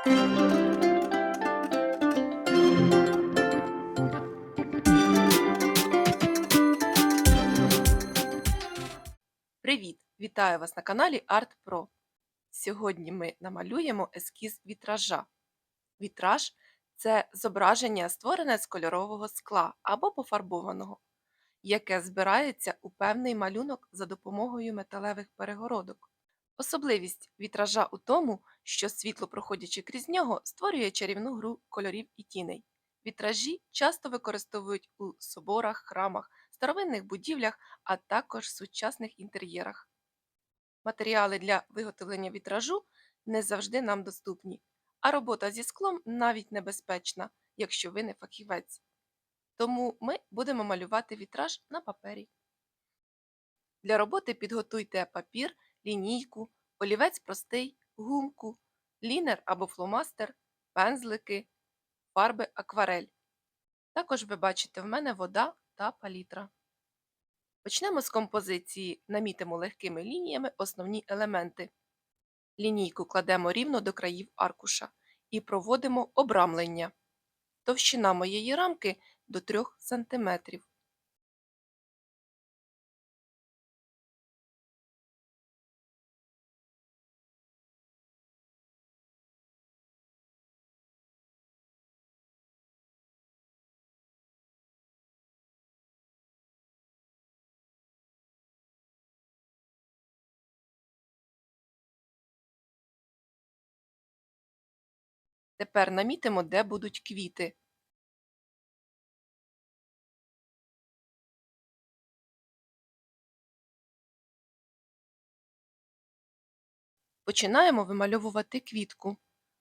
Привіт! Вітаю вас на каналі Art Pro. Сьогодні ми намалюємо ескіз вітража. Вітраж – це зображення, створене з кольорового скла або пофарбованого, яке збирається у певний малюнок за допомогою металевих перегородок. Особливість вітража у тому, що світло, проходячи крізь нього, створює чарівну гру кольорів і тіней. Вітражі часто використовують у соборах, храмах, старовинних будівлях, а також сучасних інтер'єрах. Матеріали для виготовлення вітражу не завжди нам доступні, а робота зі склом навіть небезпечна, якщо ви не фахівець. Тому ми будемо малювати вітраж на папері. Для роботи підготуйте папір, лінійку, олівець простий, гумку, лінер або фломастер, пензлики, фарби акварель. Також ви бачите в мене вода та палітра. Почнемо з композиції, намітимо легкими лініями основні елементи. Лінійку кладемо рівно до країв аркуша і проводимо обрамлення. Товщина моєї рамки до 3 см. Тепер намітимо, де будуть квіти. Починаємо вимальовувати квітку.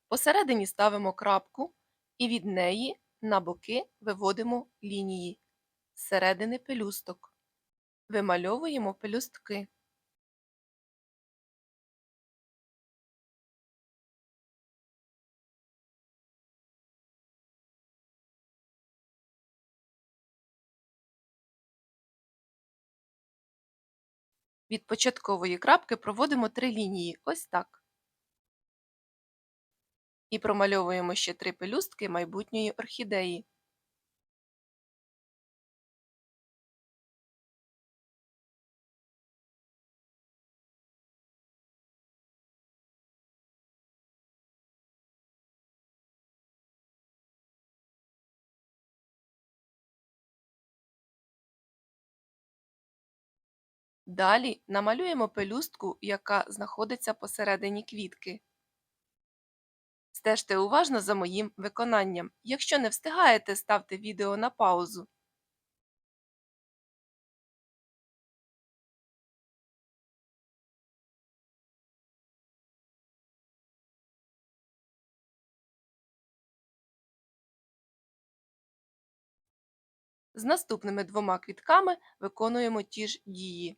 Посередині ставимо крапку і від неї на боки виводимо лінії з середини пелюсток. Вимальовуємо пелюстки. Від початкової крапки проводимо 3 лінії, ось так. І промальовуємо ще 3 пелюстки майбутньої орхідеї. Далі намалюємо пелюстку, яка знаходиться посередині квітки. Стежте уважно за моїм виконанням. Якщо не встигаєте, ставте відео на паузу. З наступними 2 квітками виконуємо ті ж дії.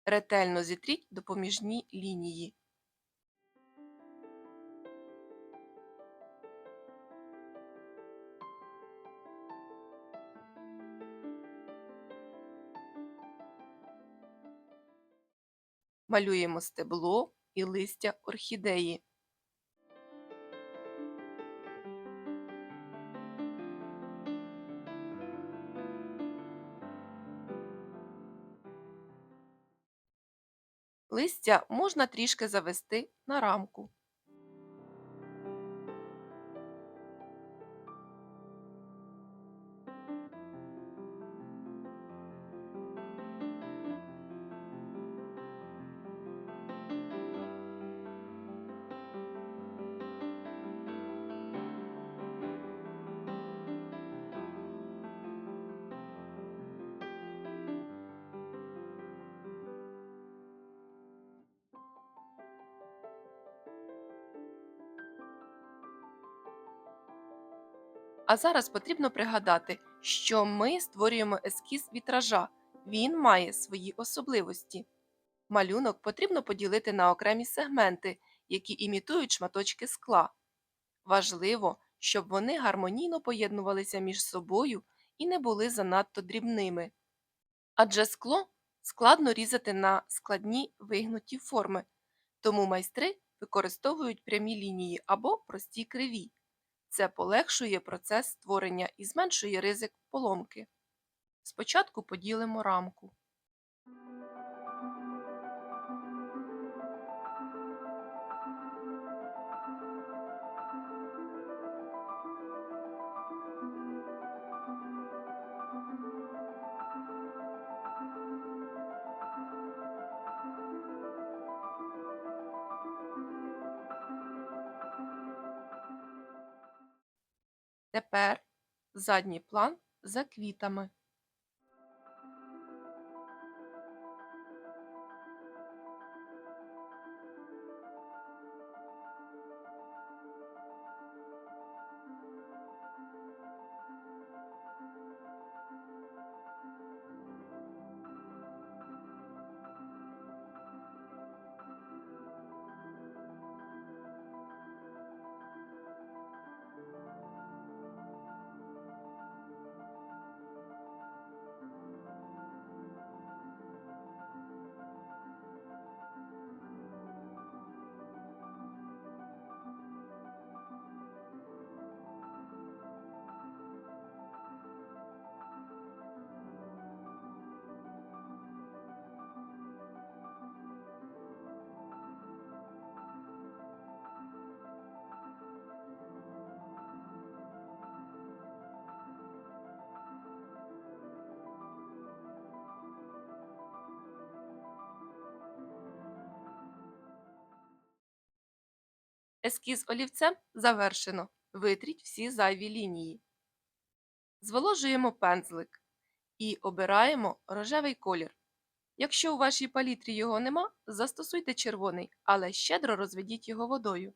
Ретельно зітріть допоміжні лінії. Малюємо стебло і листя орхідеї. Листя можна трішки завести на рамку. А зараз потрібно пригадати, що ми створюємо ескіз вітража. Він має свої особливості. Малюнок потрібно поділити на окремі сегменти, які імітують шматочки скла. Важливо, щоб вони гармонійно поєднувалися між собою і не були занадто дрібними. Адже скло складно різати на складні вигнуті форми, тому майстри використовують прямі лінії або прості криві. Це полегшує процес створення і зменшує ризик поломки. Спочатку поділимо рамку. Тепер задній план за квітами. Ескіз олівцем завершено. Витріть всі зайві лінії. Зволожуємо пензлик і обираємо рожевий колір. Якщо у вашій палітрі його нема, застосуйте червоний, але щедро розведіть його водою.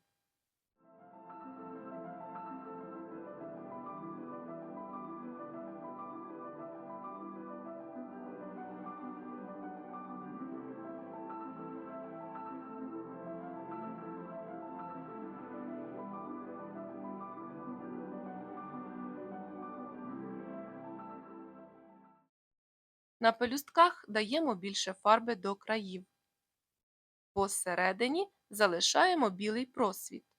На пелюстках даємо більше фарби до країв. Посередині залишаємо білий просвіт.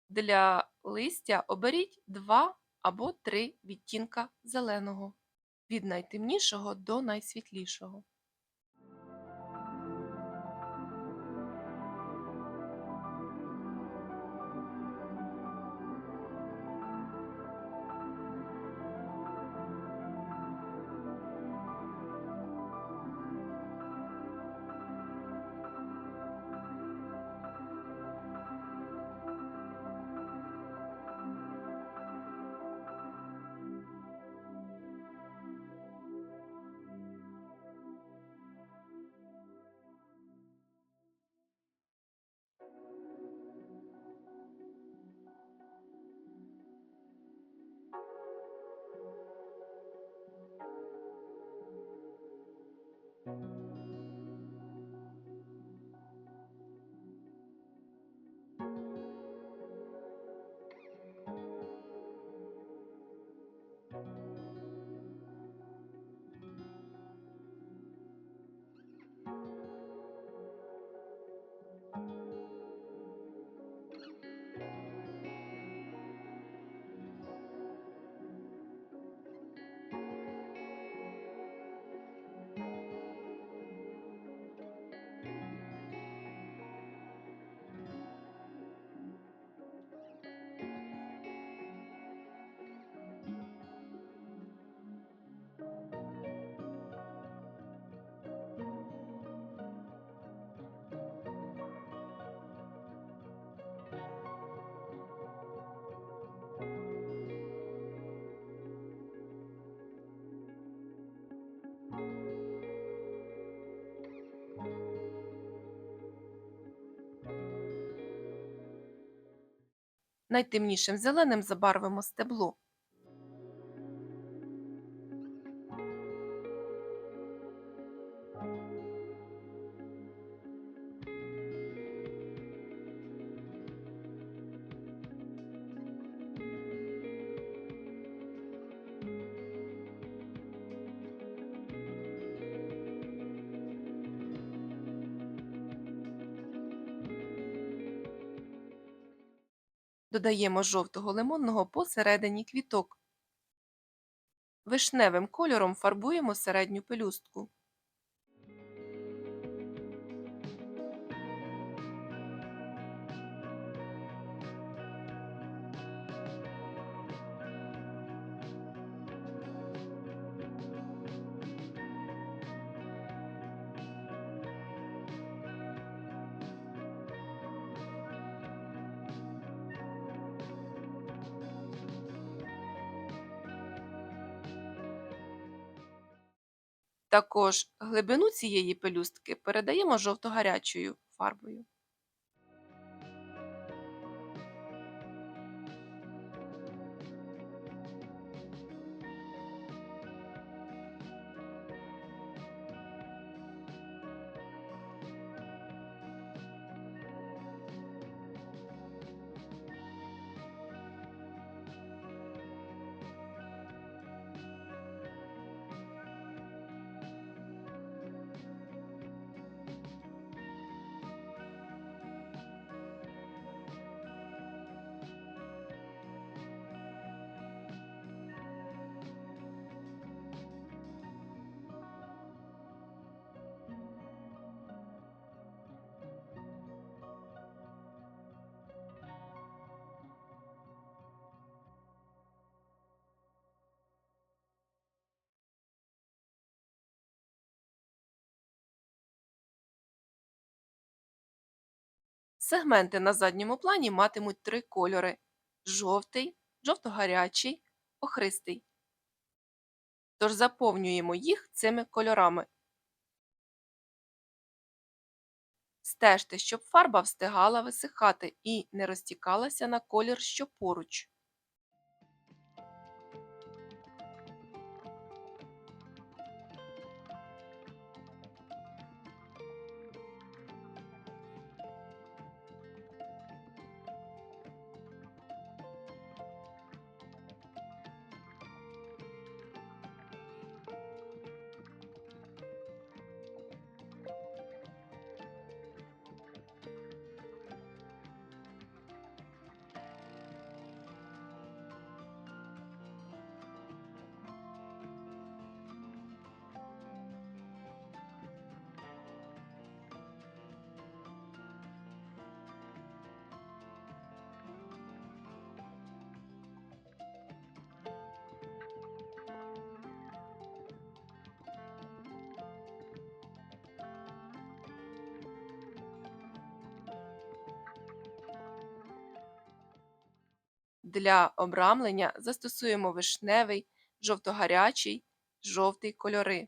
Для листя оберіть 2 або 3 відтінка зеленого від найтемнішого до найсвітлішого. Найтемнішим зеленим забарвимо стебло. Додаємо жовтого лимонного посередині квіток. Вишневим кольором фарбуємо середню пелюстку. Також глибину цієї пелюстки передаємо жовто-гарячою фарбою. Сегменти на задньому плані матимуть 3 кольори: жовтий, жовто-гарячий, охристий. Тож заповнюємо їх цими кольорами. Стежте, щоб фарба встигала висихати і не розтікалася на колір, що поруч. Для обрамлення застосуємо вишневий, жовто-гарячий, жовтий кольори.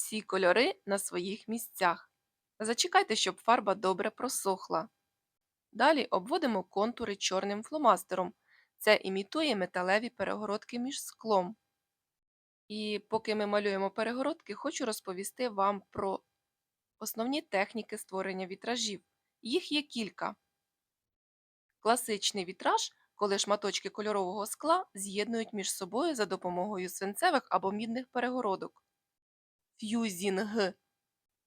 Всі кольори на своїх місцях. Зачекайте, щоб фарба добре просохла. Далі обводимо контури чорним фломастером. Це імітує металеві перегородки між склом. І поки ми малюємо перегородки, хочу розповісти вам про основні техніки створення вітражів. Їх є кілька. Класичний вітраж, коли шматочки кольорового скла з'єднують між собою за допомогою свинцевих або мідних перегородок. Ф'юзінг,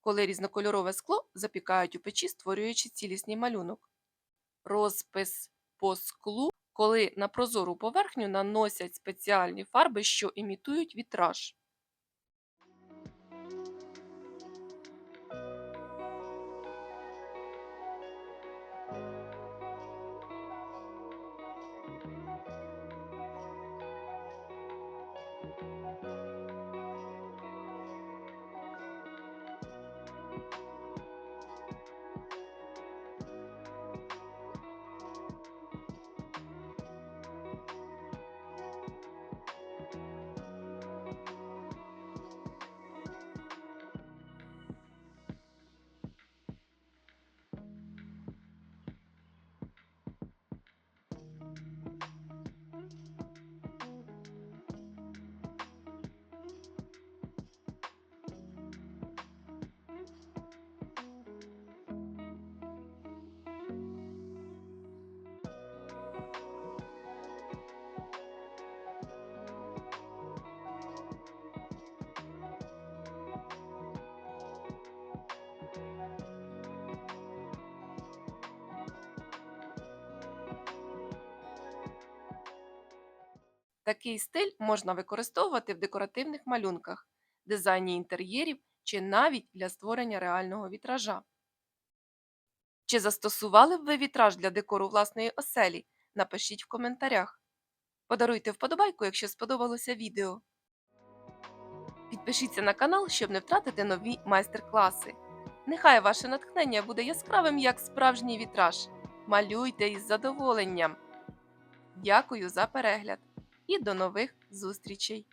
коли різнокольорове скло запікають у печі, створюючи цілісний малюнок. Розпис по склу, коли на прозору поверхню наносять спеціальні фарби, що імітують вітраж. Такий стиль можна використовувати в декоративних малюнках, дизайні інтер'єрів чи навіть для створення реального вітража. Чи застосували б ви вітраж для декору власної оселі? Напишіть в коментарях. Подаруйте вподобайку, якщо сподобалося відео. Підпишіться на канал, щоб не втратити нові майстер-класи. Нехай ваше натхнення буде яскравим, як справжній вітраж. Малюйте із задоволенням. Дякую за перегляд і до нових зустрічей!